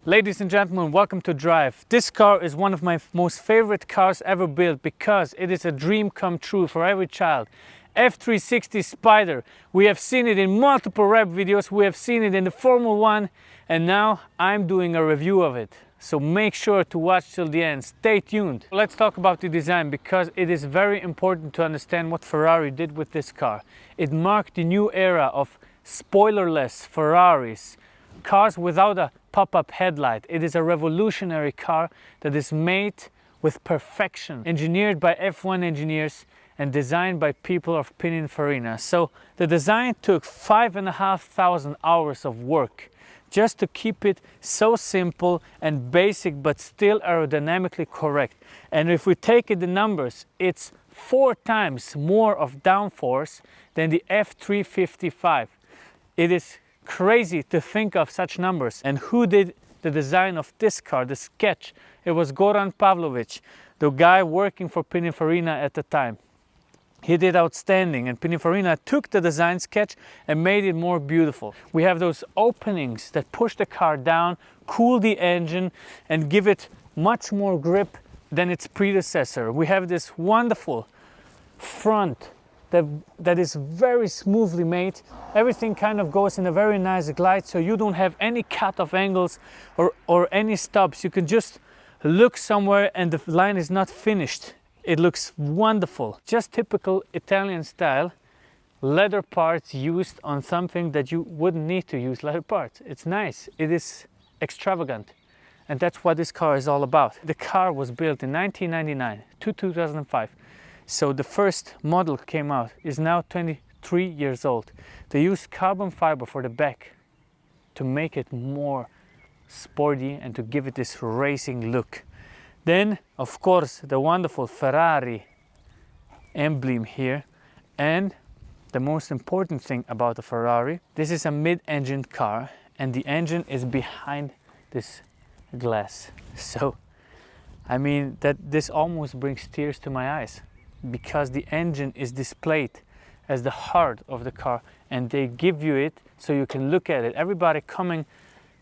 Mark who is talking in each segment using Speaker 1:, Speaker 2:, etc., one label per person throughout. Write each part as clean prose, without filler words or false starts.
Speaker 1: Ladies and gentlemen, welcome to Drive. This car is one of my most favorite cars ever built because it is a dream come true for every child. F360 Spider. We have seen it in multiple rap videos, we have seen it in the Formula 1, and now I'm doing a review of it. So make sure to watch till the end. Stay tuned. Let's talk about the design because it is very important to understand what Ferrari did with this car. It marked the new era of spoilerless Ferraris, cars without a pop-up headlight. It is a revolutionary car that is made with perfection, engineered by F1 engineers and designed by people of Pininfarina. So the design took 5,500 hours of work just to keep it so simple and basic but still aerodynamically correct. And if we take it the numbers, it's 4 times more of downforce than the F355. It is crazy to think of such numbers. And who did the design of this car, the sketch? It was Goran Pavlovic, the guy working for Pininfarina at the time. He did outstanding, and Pininfarina took the design sketch and made it more beautiful. We have those openings that push the car down, cool the engine and give it much more grip than its predecessor. We have this wonderful front that is very smoothly made. Everything kind of goes in a very nice glide, so you don't have any cut-off angles or any stops. You can just look somewhere and the line is not finished. It looks wonderful. Just typical Italian style, leather parts used on something that you wouldn't need to use leather parts. It's nice, it is extravagant, and that's what this car is all about. The car was built in 1999 to 2005. So the first model came out, is now 23 years old. They used carbon fiber for the back to make it more sporty and to give it this racing look. Then, of course, the wonderful Ferrari emblem here. And the most important thing about the Ferrari, this is a mid-engine car and the engine is behind this glass. So, I mean, that this almost brings tears to my eyes, because the engine is displayed as the heart of the car and they give you it so you can look at it. Everybody coming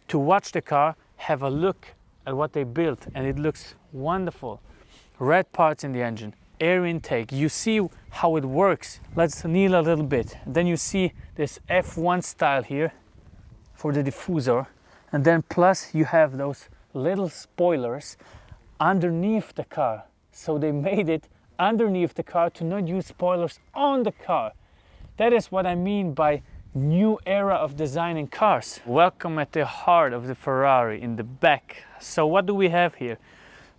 Speaker 1: to watch the car have a look at what they built and it looks wonderful. Red parts in the engine, air intake, you see how it works. Let's kneel a little bit. Then you see this F1 style here for the diffuser, and then plus you have those little spoilers underneath the car. So they made it underneath the car to not use spoilers on the car. That is what I mean by new era of designing cars. Welcome at the heart of the Ferrari in the back. So what do we have here?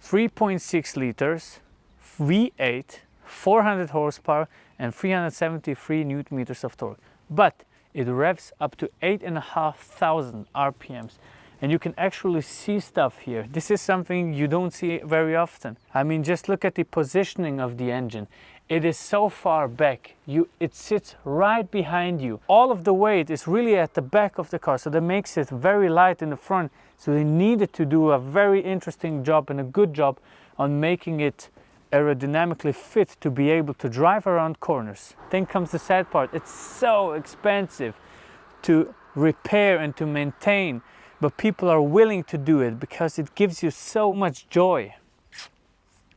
Speaker 1: 3.6 liters, V8, 400 horsepower and 373 Newton meters of torque. But it revs up to 8,500 RPMs. And you can actually see stuff here. This is something you don't see very often. I mean, just look at the positioning of the engine. It is so far back. It sits right behind you. All of the weight is really at the back of the car, so that makes it very light in the front. So they needed to do a very interesting job and a good job on making it aerodynamically fit to be able to drive around corners. Then comes the sad part. It's so expensive to repair and to maintain. But people are willing to do it because it gives you so much joy.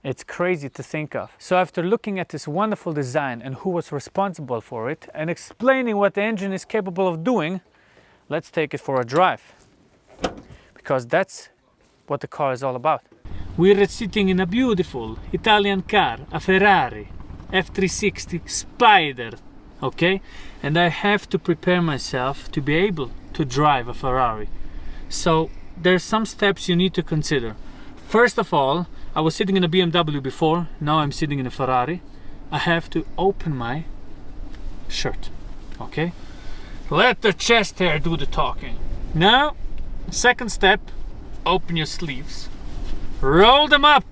Speaker 1: It's crazy to think of. So after looking at this wonderful design and who was responsible for it and explaining what the engine is capable of doing, let's take it for a drive. Because that's what the car is all about. We're sitting in a beautiful Italian car, a Ferrari F360 Spider, okay? And I have to prepare myself to be able to drive a Ferrari. So there's some steps you need to consider. First of all, I was sitting in a BMW before, now I'm sitting in a Ferrari. I have to open my shirt, okay? Let the chest hair do the talking. Now, second step, open your sleeves. Roll them up.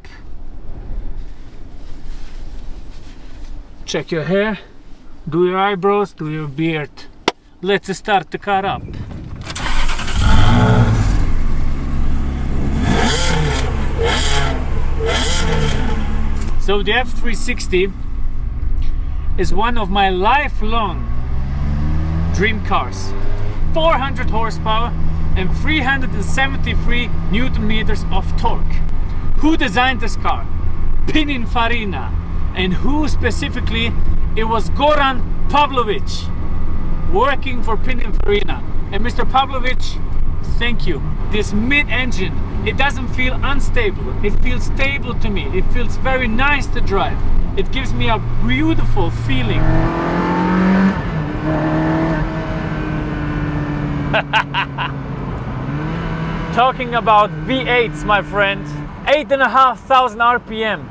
Speaker 1: Check your hair, do your eyebrows, do your beard. Let's start the car up. So the F360 is one of my lifelong dream cars. 400 horsepower and 373 Newton meters of torque. Who designed this car? Pininfarina. And who specifically? It was Goran Pavlovich, working for Pininfarina. And Mr. Pavlovich, thank you. This mid-engine, it doesn't feel unstable. It feels stable to me. It feels very nice to drive. It gives me a beautiful feeling. Talking about V8s, my friend. 8,500 RPM,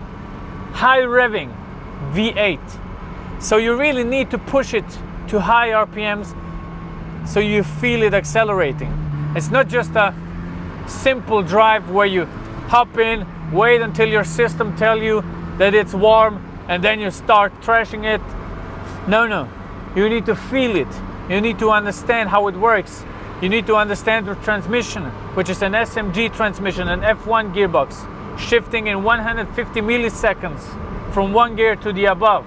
Speaker 1: high revving V8. So you really need to push it to high RPMs so you feel it accelerating. It's not just a simple drive where you hop in, wait until your system tells you that it's warm, and then you start trashing it. No, you need to feel it. You need to understand how it works. You need to understand the transmission, which is an SMG transmission, an F1 gearbox, shifting in 150 milliseconds from one gear to the above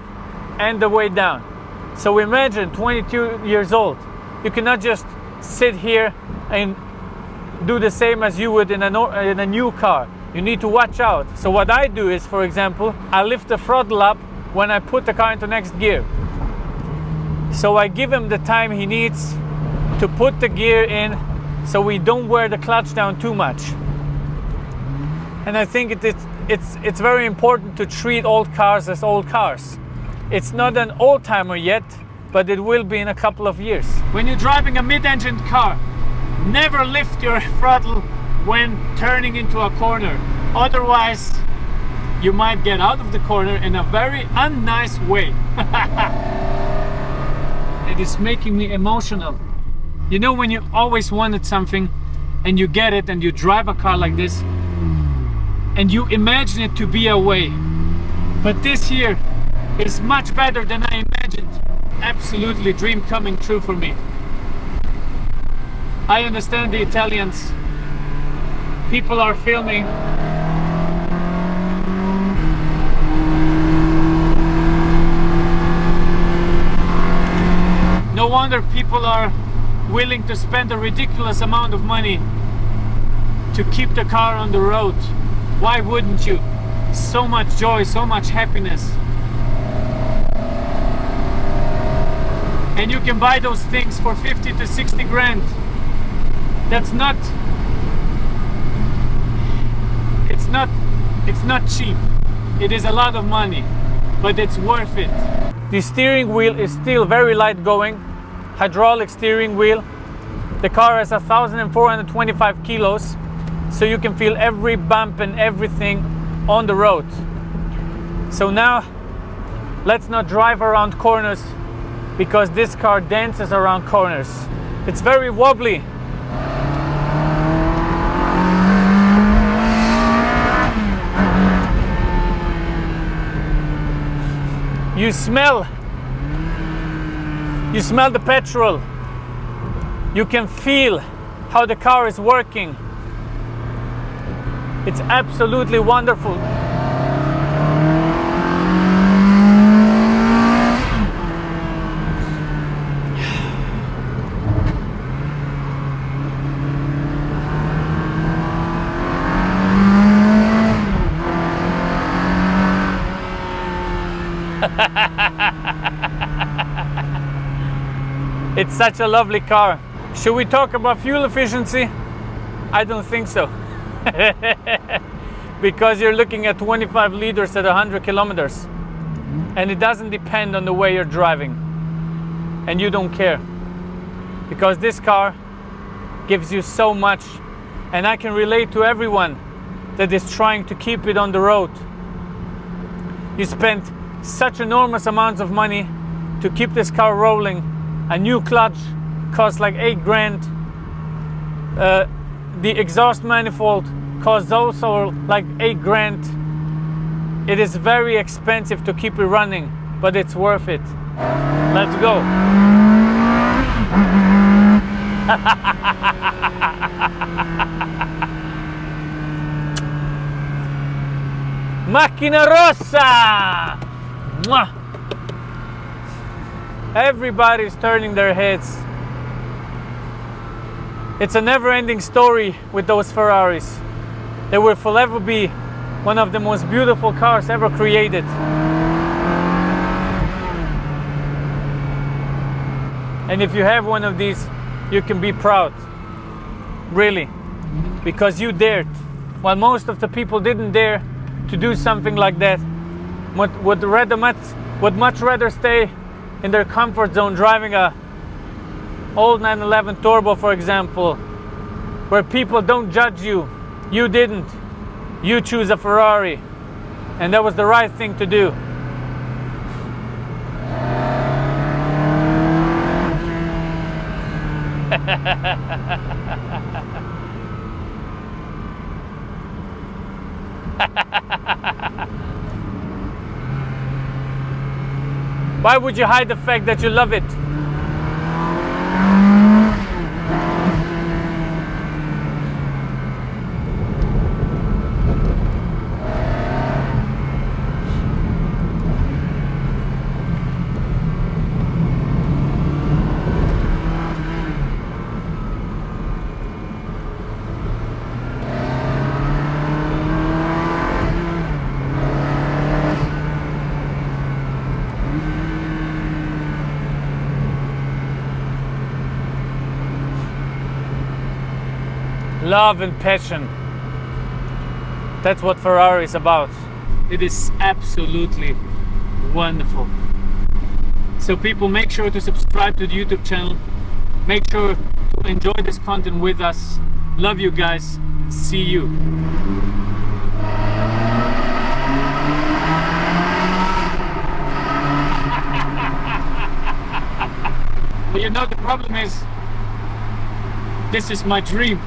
Speaker 1: and the way down. So imagine 22 years old. You cannot just sit here and do the same as you would in a new car. You need to watch out. So what I do is, for example, I lift the throttle up when I put the car into next gear. So I give him the time he needs to put the gear in, so we don't wear the clutch down too much. And I think it's very important to treat old cars as old cars. It's not an old-timer yet, but it will be in a couple of years. When you're driving a mid-engined car, never lift your throttle when turning into a corner. Otherwise, you might get out of the corner in a very unnice way. It is making me emotional. You know, when you always wanted something and you get it and you drive a car like this and you imagine it to be away, but this here is much better than I imagined. Absolutely dream coming true for me. I understand the Italians. People are filming. No wonder people are willing to spend a ridiculous amount of money to keep the car on the road. Why wouldn't you? So much joy, so much happiness. And you can buy those things for 50 to 60 grand. That's not, it's not cheap. It is a lot of money, but it's worth it. The steering wheel is still very light going, hydraulic steering wheel. The car has 1,425 kilos, so you can feel every bump and everything on the road. So now, let's not drive around corners, because this car dances around corners. It's very wobbly. You smell the petrol. You can feel how the car is working. It's absolutely wonderful. It's such a lovely car. Should we talk about fuel efficiency? I don't think so. Because you're looking at 25 liters at 100 kilometers. And it doesn't depend on the way you're driving. And you don't care. Because this car gives you so much. And I can relate to everyone that is trying to keep it on the road. You spent such enormous amounts of money to keep this car rolling. A new clutch costs like 8 grand. The exhaust manifold costs also like 8 grand. It is very expensive to keep it running, but it's worth it. Let's go. Macchina rossa! Mwah! Everybody's turning their heads. It's a never-ending story with those Ferraris. They will forever be one of the most beautiful cars ever created. And if you have one of these, you can be proud, really, because you dared. While most of the people didn't dare to do something like that, would much rather stay in their comfort zone driving a old 911 Turbo, for example, where people don't judge you. You didn't. You choose a Ferrari, and that was the right thing to do. Why would you hide the fact that you love it? Love and passion. That's what Ferrari is about. It is absolutely wonderful. So people, make sure to subscribe to the YouTube channel. Make sure to enjoy this content with us. Love you guys. See you. Well, you know, the problem is, this is my dream.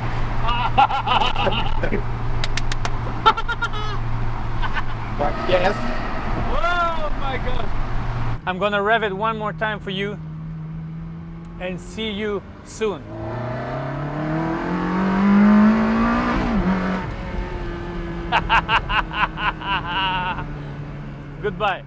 Speaker 2: Yes.
Speaker 1: Oh my God. I'm gonna rev it one more time for you and see you soon. Goodbye.